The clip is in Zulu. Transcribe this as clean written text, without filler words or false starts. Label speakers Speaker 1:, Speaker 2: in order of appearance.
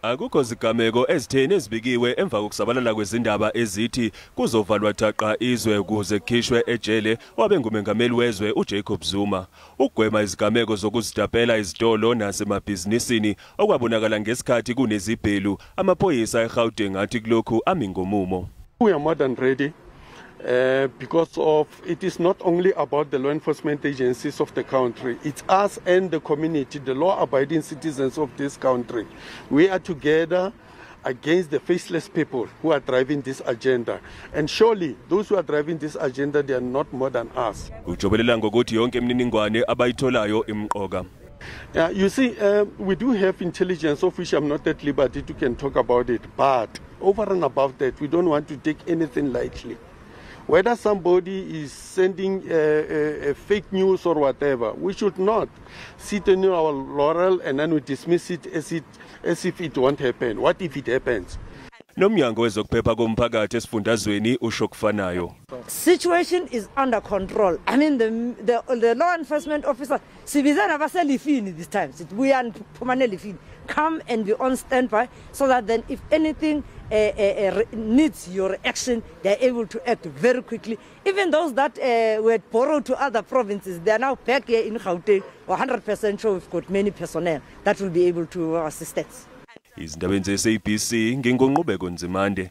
Speaker 1: Akukho zigameko ezitheni ezibikiwe emva kokusabalala kwezindaba ezithi kuzovalwa thaqa izwe ukuze kukhishwe ejele wabengumengameli wezwe uJacob Zuma. Ukugwema izigameko zokuzidapela izitolo nasemabhizinisini okwabonakala ngesikhathi kunezibhelu, amaphoyisa eGauteng athi kulokhu ami ngomumo.
Speaker 2: We are more than ready. Because of it is not only about the law enforcement agencies of the country, it's us and the community, the law-abiding citizens of this country. We are together against the faceless people who are driving this agenda. And surely those who are driving this agenda, they are not more than us.
Speaker 1: Ujobelela ngokuthi yonke imininingwane abayitholayo imqoka.
Speaker 2: You see, we do have intelligence of which I'm not at liberty to can talk about it, but over and above that, we don't want to take anything lightly. Whether somebody is sending fake news or whatever, we should not sit on our laurel and then we dismiss it as if it won't happen. What if it happens?
Speaker 1: Nomnyango wezokuphepha komphakathi esifundazweni usho kufanayo.
Speaker 3: Situation is under control. I mean, the law enforcement officer, sibizana baselifini this time. We are permanently come and be on standby so that then if anything needs your action, they are able to act very quickly. Even those that were borrowed to other provinces, they are now back here in Gauteng. 100% sure we've got many personnel that will be able to assist us.
Speaker 1: Izindabeni ze-SABC ngingonqubeko Nzimande.